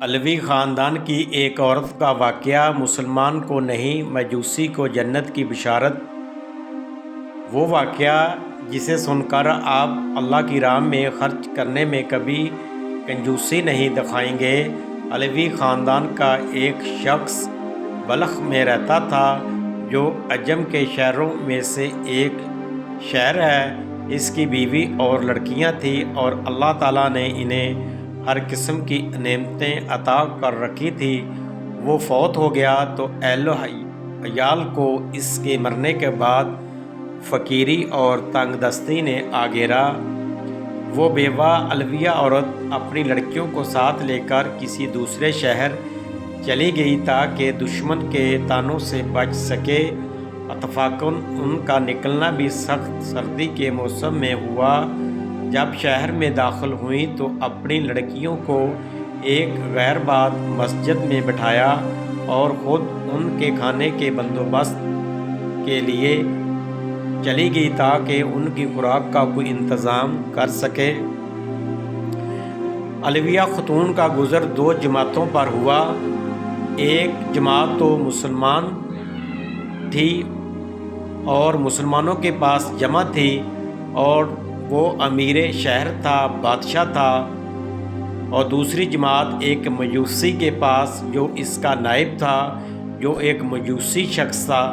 علوی خاندان کی ایک عورت کا واقعہ، مسلمان کو نہیں مجوسی کو جنت کی بشارت۔ وہ واقعہ جسے سن کر آپ اللہ کی راہ میں خرچ کرنے میں کبھی کنجوسی نہیں دکھائیں گے۔ علوی خاندان کا ایک شخص بلخ میں رہتا تھا، جو عجم کے شہروں میں سے ایک شہر ہے۔ اس کی بیوی اور لڑکیاں تھیں اور اللہ تعالیٰ نے انہیں ہر قسم کی نعمتیں عطا کر رکھی تھی۔ وہ فوت ہو گیا تو اہل و عیال کو اس کے مرنے کے بعد فقیری اور تنگ دستی نے آ گھیرا۔ وہ بیوہ علویہ عورت اپنی لڑکیوں کو ساتھ لے کر کسی دوسرے شہر چلی گئی تاکہ دشمن کے طعنوں سے بچ سکے۔ اتفاقاً ان کا نکلنا بھی سخت سردی کے موسم میں ہوا۔ جب شہر میں داخل ہوئیں تو اپنی لڑکیوں کو ایک غیر بعد مسجد میں بٹھایا اور خود ان کے کھانے کے بندوبست کے لیے چلی گئی تاکہ ان کی خوراک کا کوئی انتظام کر سکے۔ علویہ خاتون کا گزر دو جماعتوں پر ہوا۔ ایک جماعت تو مسلمان تھی اور مسلمانوں کے پاس جمع تھی، اور وہ امیر شہر تھا، بادشاہ تھا، اور دوسری جماعت ایک مجوسی کے پاس جو اس کا نائب تھا، جو ایک مجوسی شخص تھا۔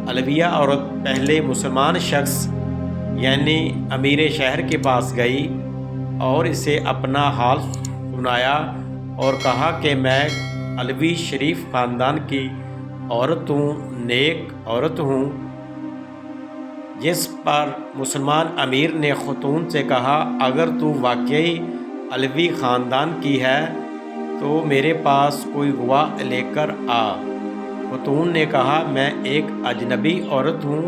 علویہ عورت پہلے مسلمان شخص یعنی امیر شہر کے پاس گئی اور اسے اپنا حال سنایا اور کہا کہ میں علوی شریف خاندان کی عورت ہوں، نیک عورت ہوں۔ جس پر مسلمان امیر نے خاتون سے کہا، اگر تو واقعی علوی خاندان کی ہے تو میرے پاس کوئی گواہ لے کر آ۔ خاتون نے کہا، میں ایک اجنبی عورت ہوں،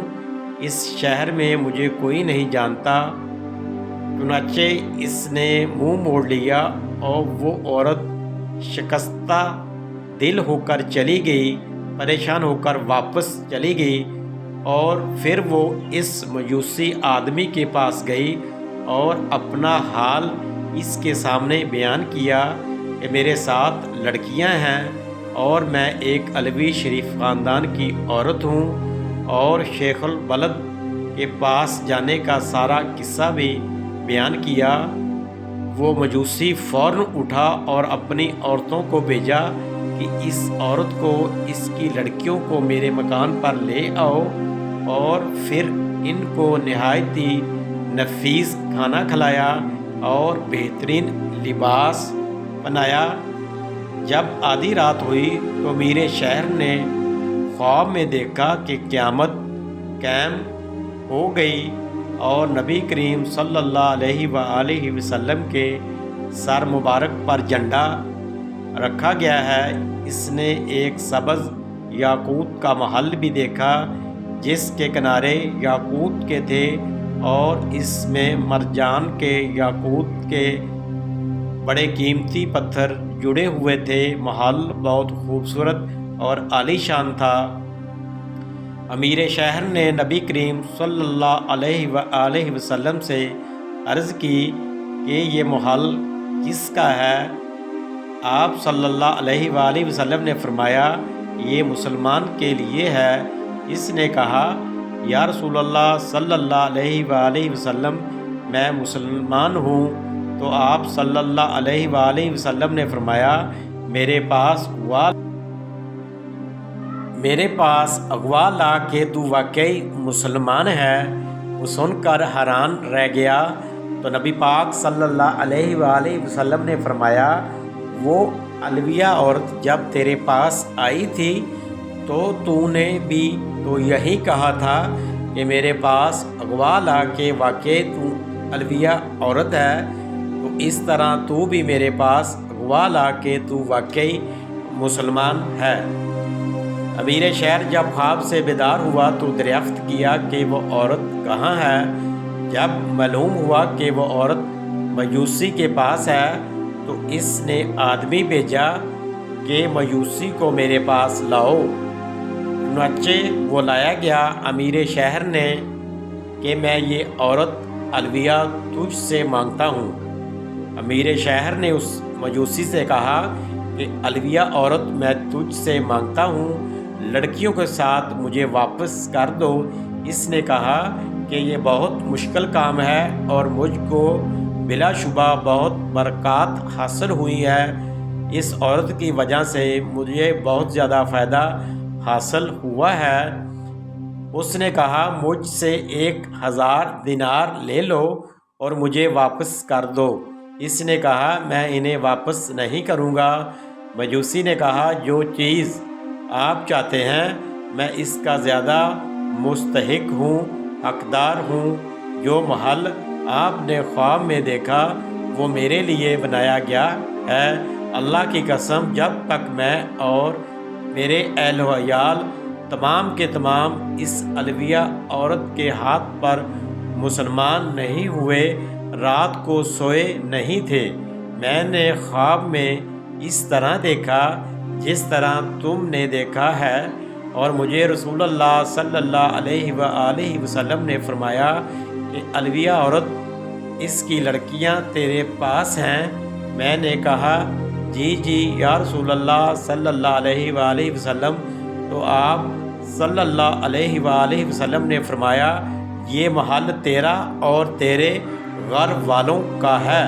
اس شہر میں مجھے کوئی نہیں جانتا۔ چنانچہ اس نے منہ موڑ لیا اور وہ عورت شکستہ دل ہو کر چلی گئی، پریشان ہو کر واپس چلی گئی۔ اور پھر وہ اس مجوسی آدمی کے پاس گئی اور اپنا حال اس کے سامنے بیان کیا کہ میرے ساتھ لڑکیاں ہیں اور میں ایک علوی شریف خاندان کی عورت ہوں، اور شیخ البلد کے پاس جانے کا سارا قصہ بھی بیان کیا۔ وہ مجوسی فوراً اٹھا اور اپنی عورتوں کو بھیجا کہ اس عورت کو، اس کی لڑکیوں کو میرے مکان پر لے آؤ، اور پھر ان کو نہایت ہی نفیس کھانا کھلایا اور بہترین لباس پہنایا۔ جب آدھی رات ہوئی تو امیر شہر نے خواب میں دیکھا کہ قیامت قائم ہو گئی اور نبی کریم صلی اللہ علیہ وآلہ وسلم کے سر مبارک پر جھنڈا رکھا گیا ہے۔ اس نے ایک سبز یاقوت کا محل بھی دیکھا جس کے کنارے یاقوت کے تھے اور اس میں مرجان کے، یاقوت کے بڑے قیمتی پتھر جڑے ہوئے تھے۔ محل بہت خوبصورت اور عالی شان تھا۔ امیر شہر نے نبی کریم صلی اللہ علیہ وآلہ وسلم سے عرض کی کہ یہ محل کس کا ہے؟ آپ صلی اللہ علیہ وآلہ وسلم نے فرمایا، یہ مسلمان کے لیے ہے۔ اس نے کہا، یا رسول اللہ صلی اللہ علیہ وآلہ وسلم، میں مسلمان ہوں۔ تو آپ صلی اللہ علیہ وآلہ وسلم نے فرمایا، میرے پاس اغوا لا کہ تو واقعی مسلمان ہے۔ وہ سن کر حیران رہ گیا تو نبی پاک صلی اللہ علیہ وآلہ وسلم نے فرمایا، وہ علویہ عورت جب تیرے پاس آئی تھی تو نے بھی تو یہی کہا تھا کہ میرے پاس اغوا لا کہ واقعی تو علویہ عورت ہے، تو اس طرح تو بھی میرے پاس اغوا لا کہ تو واقعی مسلمان ہے۔ امیر شہر جب خواب سے بیدار ہوا تو دریافت کیا کہ وہ عورت کہاں ہے۔ جب معلوم ہوا کہ وہ عورت مجوسی کے پاس ہے تو اس نے آدمی بھیجا کہ مجوسی کو میرے پاس لاؤ۔ چنانچہ وہ لایا گیا۔ امیر شہر نے کہ میں یہ عورت علویہ تجھ سے مانگتا ہوں۔ امیر شہر نے اس مجوسی سے کہا کہ الویہ عورت میں تجھ سے مانگتا ہوں لڑکیوں کے ساتھ مجھے واپس کر دو۔ اس نے کہا کہ یہ بہت مشکل کام ہے اور مجھ کو بلا شبہ بہت برکات حاصل ہوئی ہے۔ اس عورت کی وجہ سے مجھے بہت زیادہ فائدہ حاصل ہوا ہے۔ اس نے کہا مجھ سے 1000 دینار لے لو اور مجھے واپس کر دو۔ اس نے کہا میں انہیں واپس نہیں کروں گا۔ مجوسی نے کہا جو چیز آپ چاہتے ہیں میں اس کا زیادہ مستحق ہوں، حقدار ہوں۔ جو محل آپ نے خواب میں دیکھا وہ میرے لیے بنایا گیا ہے۔ اللہ کی قسم جب تک میں اور میرے اہل و عیال تمام کے تمام اس الویہ عورت کے ہاتھ پر مسلمان نہیں ہوئے رات کو سوئے نہیں تھے۔ میں نے خواب میں اس طرح دیکھا جس طرح تم نے دیکھا ہے، اور مجھے رسول اللہ صلی اللہ علیہ وآلہ وسلم نے فرمایا کہ الویہ عورت اس کی لڑکیاں تیرے پاس ہیں۔ میں نے کہا جی جی یا رسول اللہ صلی اللہ علیہ وآلہ وسلم۔ تو آپ صلی اللہ علیہ وآلہ وسلم نے فرمایا یہ محل تیرا اور تیرے گھر والوں کا ہے،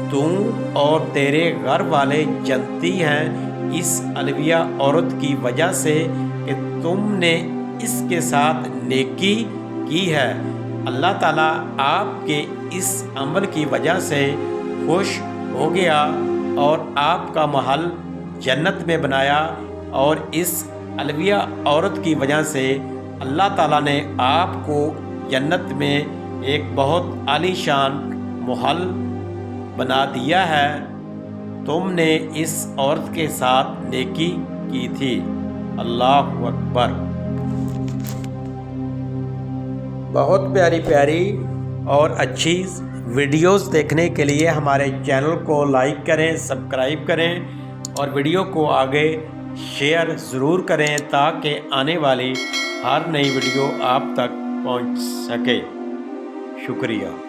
تم اور تیرے گھر والے جنتی ہیں اس الویہ عورت کی وجہ سے کہ تم نے اس کے ساتھ نیکی کی ہے۔ اللہ تعالیٰ آپ کے اس عمل کی وجہ سے خوش ہو گیا اور آپ کا محل جنت میں بنایا، اور اس الویہ عورت کی وجہ سے اللہ تعالیٰ نے آپ کو جنت میں ایک بہت عالی شان محل بنا دیا ہے۔ تم نے اس عورت کے ساتھ نیکی کی تھی۔ اللہ اکبر۔ بہت پیاری پیاری اور اچھی ویڈیوز دیکھنے کے لیے ہمارے چینل کو لائک کریں، سبسکرائب کریں اور ویڈیو کو آگے شیئر ضرور کریں تاکہ آنے والی ہر نئی ویڈیو آپ تک پہنچ سکے۔ شکریہ۔